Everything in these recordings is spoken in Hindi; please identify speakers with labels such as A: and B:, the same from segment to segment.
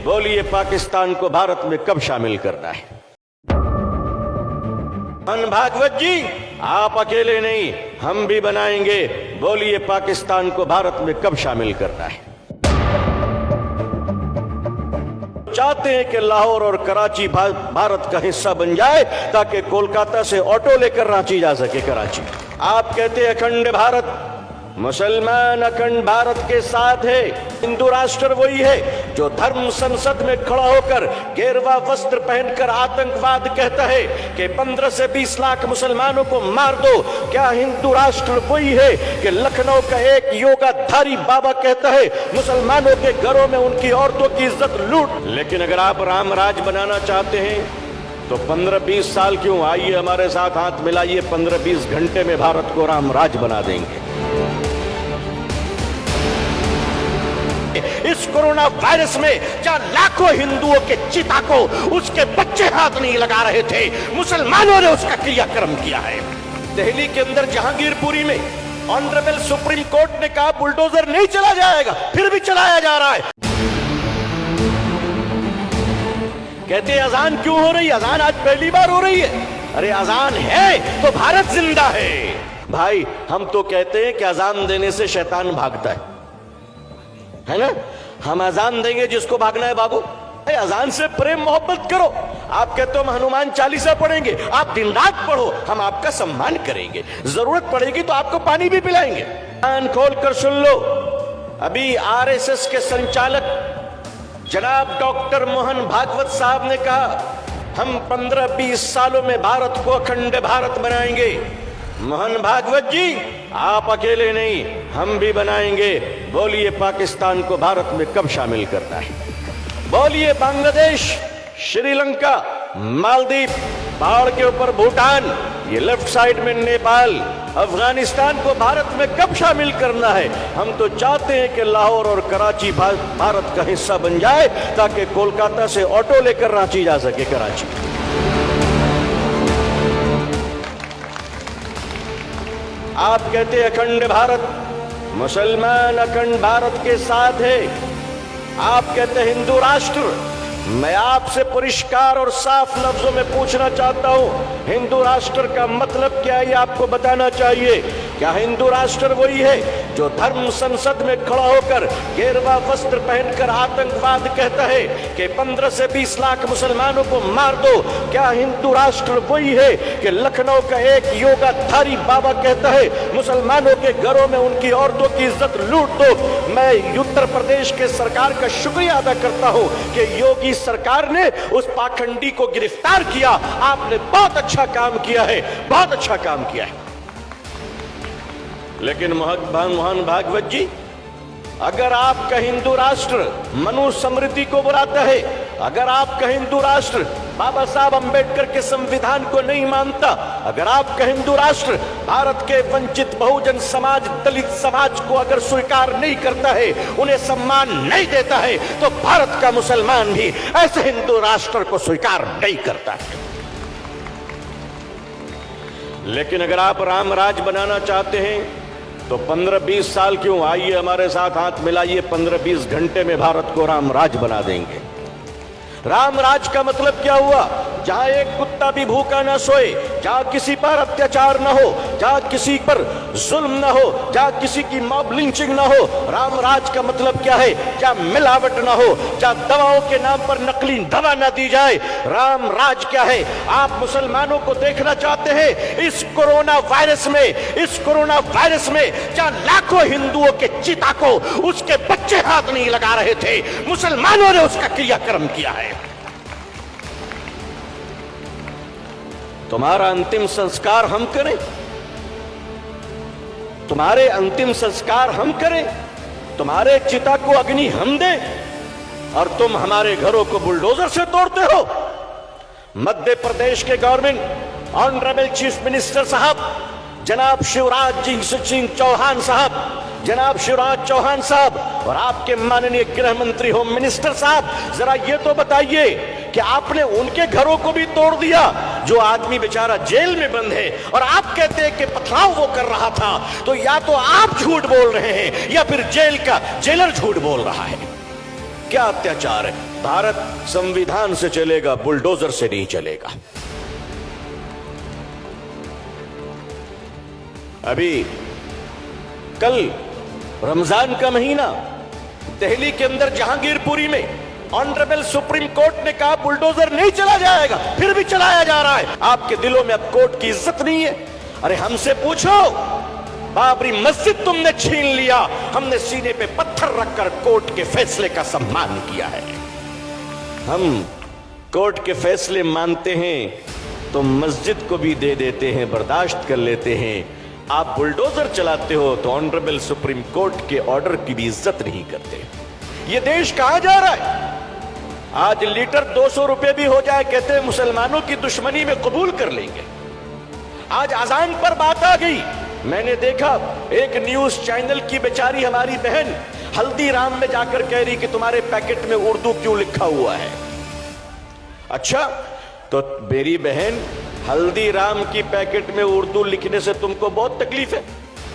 A: बोलिए पाकिस्तान को भारत में कब शामिल करना है? मोहन भागवत जी, आप अकेले नहीं, हम भी बनाएंगे। बोलिए पाकिस्तान को भारत में कब शामिल करना है? चाहते हैं कि लाहौर और कराची भारत का हिस्सा बन जाए ताकि कोलकाता से ऑटो लेकर रांची जा सके कराची। आप कहते हैं अखंड भारत, मुसलमान अखंड भारत के साथ है। हिंदू राष्ट्र वही है जो धर्म संसद में खड़ा होकर गेरुआ वस्त्र पहनकर आतंकवाद कहता है कि 15 से 20 लाख मुसलमानों को मार दो। क्या हिंदू राष्ट्र वही है कि लखनऊ का एक योगाधारी बाबा कहता है मुसलमानों के घरों में उनकी औरतों की इज्जत लूट? लेकिन अगर आप राम राज बनाना चाहते हैं तो 15-20 साल क्यों, आइए हमारे साथ हाथ मिलाइए, 15-20 घंटे में भारत को राम राज बना देंगे। इस कोरोना वायरस में जहां लाखों हिंदुओं के चिता को उसके बच्चे हाथ नहीं लगा रहे थे, मुसलमानों ने उसका क्रियाक्रम किया है। दिल्ली के अंदर जहांगीरपुरी में ऑनरेबल सुप्रीम कोर्ट ने कहा बुलडोजर नहीं चला जाएगा, फिर भी चलाया जा रहा है। कहते हैं अजान क्यों हो रही है? अजान आज पहली बार हो रही है। अरे अजान है तो भारत जिंदा है। भाई हम तो कहते हैं कि अजान देने से शैतान भागता है ना? हम अजान देंगे जिसको भागना है भागो। अजान से प्रेम मोहब्बत करो। आप कहते हो हम हनुमान चालीसा पढ़ेंगे, आप दिन रात पढ़ो, हम आपका सम्मान करेंगे, जरूरत पड़ेगी तो आपको पानी भी पिलाएंगे। कान खोल कर सुन लो, अभी आरएसएस के संचालक जनाब डॉक्टर मोहन भागवत साहब ने कहा हम 15-20 सालों में भारत को अखंड भारत बनाएंगे। मोहन भागवत जी, आप अकेले नहीं, हम भी बनाएंगे। बोलिए पाकिस्तान को भारत में कब शामिल करना है? बोलिए बांग्लादेश, श्रीलंका, मालदीव, पहाड़ के ऊपर भूटान, ये लेफ्ट साइड में नेपाल, अफगानिस्तान को भारत में कब शामिल करना है? हम तो चाहते हैं कि लाहौर और कराची भारत का हिस्सा बन जाए ताकि कोलकाता से ऑटो लेकर रांची जा सके कराची। आप कहते हैं अखंड भारत, मुसलमान अखंड भारत के साथ है। आप कहते हैं हिंदू राष्ट्र। मैं आपसे परिष्कार और साफ लफ्जों में पूछना चाहता हूं, हिंदू राष्ट्र का मतलब क्या है आपको बताना चाहिए। क्या हिंदू राष्ट्र वही है जो धर्म संसद में खड़ा होकर गेरुआ वस्त्र पहनकर आतंकवाद कहता है कि 15 से 20 लाख मुसलमानों को मार दो? क्या हिंदू राष्ट्र वही है कि लखनऊ का एक योगाधारी बाबा कहता है मुसलमानों के घरों में उनकी औरतों की इज्जत लूट दो? मैं उत्तर प्रदेश के सरकार का शुक्रिया अदा करता हूं कि योगी सरकार ने उस पाखंडी को गिरफ्तार किया। आपने बहुत अच्छा काम किया है, बहुत अच्छा काम किया है। लेकिन मोहन भागवत जी, अगर आपका हिंदू राष्ट्र मनुस्मृति को बुलाता है, अगर आपका हिंदू राष्ट्र बाबा साहब अंबेडकर के संविधान को नहीं मानता, अगर आपका हिंदू राष्ट्र भारत के वंचित बहुजन समाज, दलित समाज को अगर स्वीकार नहीं करता है, उन्हें सम्मान नहीं देता है, तो भारत का मुसलमान भी ऐसे हिंदू राष्ट्र को स्वीकार नहीं करता है। लेकिन अगर आप राम राज बनाना चाहते हैं तो 15-20 साल क्यों, आइए हमारे साथ हाथ मिलाइए, 15-20 घंटे में भारत को राम राज बना देंगे। राम राज का मतलब क्या हुआ? जहां एक कुत्ता भी भूखा न सोए, जहां किसी पर अत्याचार न हो, जहां किसी पर जुल्म न हो, जहां किसी की मॉब लिंचिंग न हो। राम राज का मतलब क्या है? जहां मिलावट न हो, जहां दवाओं के नाम पर नकली दवा न दी जाए। राम राज क्या है? आप मुसलमानों को देखना चाहते हैं इस कोरोना वायरस में, इस कोरोना वायरस में जहां लाखों हिंदुओं के चिता को उसके बच्चे हाथ नहीं लगा रहे थे, मुसलमानों ने उसका क्रियाक्रम किया है। तुम्हारा अंतिम संस्कार हम करें, तुम्हारे अंतिम संस्कार हम करें, तुम्हारे चिता को अग्नि हम दें, और तुम हमारे घरों को बुलडोजर से तोड़ते हो। मध्य प्रदेश के गवर्नमेंट ऑनरेबल चीफ मिनिस्टर साहब जनाब शिवराज सिंह चौहान साहब, जनाब शिवराज चौहान साहब, और आपके माननीय गृह मंत्री होम मिनिस्टर साहब, जरा ये तो बताइए कि आपने उनके घरों को भी तोड़ दिया जो आदमी बेचारा जेल में बंद है, और आप कहते हैं कि पथराव वो कर रहा था। तो या तो आप झूठ बोल रहे हैं या फिर जेल का जेलर झूठ बोल रहा है। क्या अत्याचार है। भारत संविधान से चलेगा, बुलडोजर से नहीं चलेगा। अभी कल रमजान का महीना, दिल्ली के अंदर जहांगीरपुरी में ऑनरेबल सुप्रीम कोर्ट ने कहा बुलडोजर नहीं चला जाएगा, फिर भी चलाया जा रहा है। आपके दिलों में अब कोर्ट की इज्जत नहीं है। अरे हमसे पूछो, बाबरी मस्जिद तुमने छीन लिया, हमने सीने पे पत्थर रखकर कोर्ट के फैसले का सम्मान किया है। हम कोर्ट के फैसले मानते हैं तो मस्जिद को भी दे देते हैं, बर्दाश्त कर लेते हैं। आप बुलडोजर चलाते हो तो ऑनरेबल सुप्रीम कोर्ट के ऑर्डर की भी इज्जत नहीं करते। ये देश कहां जा रहा है? आज लीटर 200 रुपए भी हो जाए, कहते हैं मुसलमानों की दुश्मनी में कबूल कर लेंगे। आज अजान पर बात आ गई। मैंने देखा एक न्यूज चैनल की बेचारी हमारी बहन हल्दीराम में जाकर कह रही कि तुम्हारे पैकेट में उर्दू क्यों लिखा हुआ है। अच्छा, तो मेरी बहन, हल्दीराम की पैकेट में उर्दू लिखने से तुमको बहुत तकलीफ है,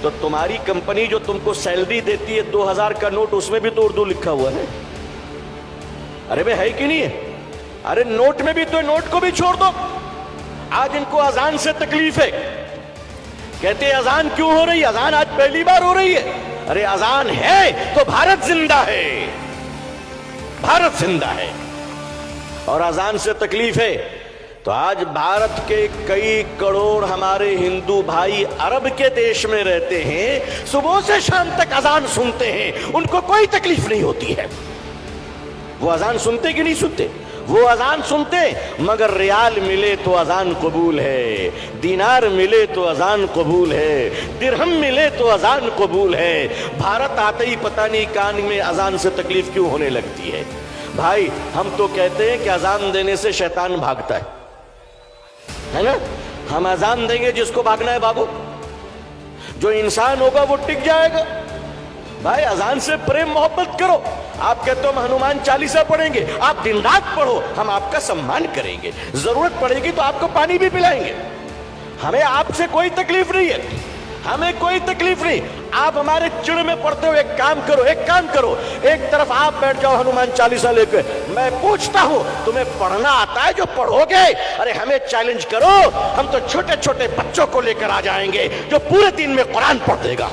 A: तो तुम्हारी कंपनी जो तुमको सैलरी देती है 2000 का नोट, उसमें भी तो उर्दू लिखा हुआ है। अरे भाई, है कि नहीं है? अरे नोट में भी तो, नोट को भी छोड़ दो। आज इनको अजान से तकलीफ है, कहते हैं अजान क्यों हो रही है? अजान आज पहली बार हो रही है। अरे अजान है तो भारत जिंदा है, भारत जिंदा है। और अजान से तकलीफ है तो आज भारत के कई करोड़ हमारे हिंदू भाई अरब के देश में रहते हैं, सुबह से शाम तक अजान सुनते हैं, उनको कोई तकलीफ नहीं होती है। वो अजान सुनते कि नहीं सुनते? वो अजान सुनते, मगर रियाल मिले तो अजान कबूल है, दिनार मिले तो अजान कबूल है, दिरहम मिले तो अजान कबूल है। भारत आते ही पता नहीं कान में अजान से तकलीफ क्यों होने लगती है। भाई, हम तो कहते हैं कि अजान देने से शैतान भागता है ना? हम अजान देंगे, जिसको भागना है भागो, जो इंसान होगा वो टिक जाएगा। भाई, अजान से प्रेम मोहब्बत करो। आप कहते हो हम हनुमान चालीसा पढ़ेंगे, आप दिन रात पढ़ो, हम आपका सम्मान करेंगे। जरूरत पड़ेगी तो आपको पानी भी पिलाएंगे। हमें आपसे कोई तकलीफ नहीं है, हमें कोई तकलीफ नहीं। आप हमारे चिड़ में पड़ते हो, एक काम करो, एक तरफ आप बैठ जाओ हनुमान चालीसा लेकर, मैं पूछता हूं तुम्हें पढ़ना आता है? जो पढ़ोगे, अरे हमें चैलेंज करो, हम तो छोटे छोटे बच्चों को लेकर आ जाएंगे जो पूरे दिन में कुरान पढ़ देगा।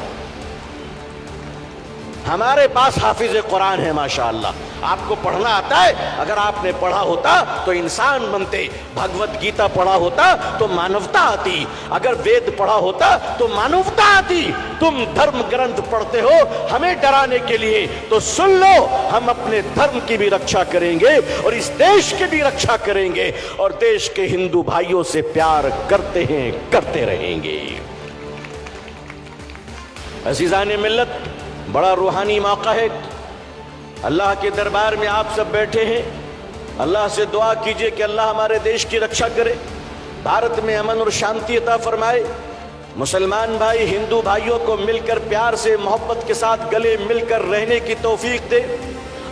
A: हमारे पास हाफिज कुरान है माशाअल्लाह। आपको पढ़ना आता है? अगर आपने पढ़ा होता तो इंसान बनते, भगवत गीता पढ़ा होता तो मानवता आती, अगर वेद पढ़ा होता तो मानवता आती। तुम धर्म ग्रंथ पढ़ते हो हमें डराने के लिए, तो सुन लो, हम अपने धर्म की भी रक्षा करेंगे और इस देश की भी रक्षा करेंगे और देश के हिंदू भाइयों से प्यार करते हैं, करते रहेंगे। अज़ीज़ाने मिल्लत, बड़ा रूहानी मौका है। अल्लाह के दरबार में आप सब बैठे हैं। अल्लाह से दुआ कीजिए कि अल्लाह हमारे देश की रक्षा करे, भारत में अमन और शांति अता फरमाए। मुसलमान भाई हिंदू भाइयों को मिलकर प्यार से, मोहब्बत के साथ गले मिलकर रहने की तौफीक दे।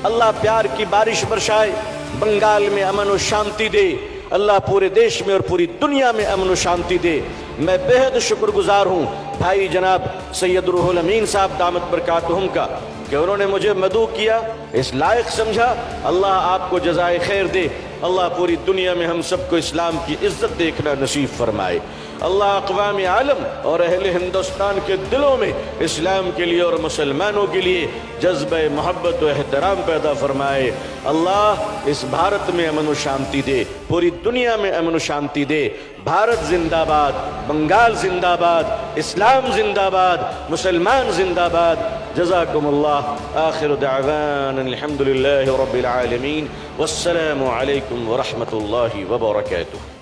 A: अल्लाह प्यार की बारिश बरसाए, बंगाल में अमन और शांति दे। अल्लाह पूरे देश में और पूरी दुनिया में अमन और शांति दे। मैं बेहद शुक्रगुजार हूँ भाई जनाब सैयद रूहुल अमीन साहब दामत बरकातुहुम का, कि उन्होंने मुझे मदऊ किया, इस लायक समझा। अल्लाह आपको जज़ाए खैर दे। अल्लाह पूरी दुनिया में हम सबको इस्लाम की इज्जत देखना नसीब फरमाए। अल्लाह अक़वाम आलम और अहले हिंदुस्तान के दिलों में इस्लाम के लिए और मुसलमानों के लिए जज्बे मोहब्बत व एहतराम पैदा फरमाए। अल्लाह इस भारत में अमन व शांति दे, पूरी दुनिया में अमन व शांति दे। भारत जिंदाबाद, बंगाल जिंदाबाद, इस्लाम जिंदाबाद, मुसलमान जिंदाबाद। जज़ाकुमुल्लाह। आखिर दावाना अल्हम्दुलिल्लाहि रब्बिल आलमीन। वस्सलामु अलैकुम व रहमतुल्लाहि व बरकातुहू।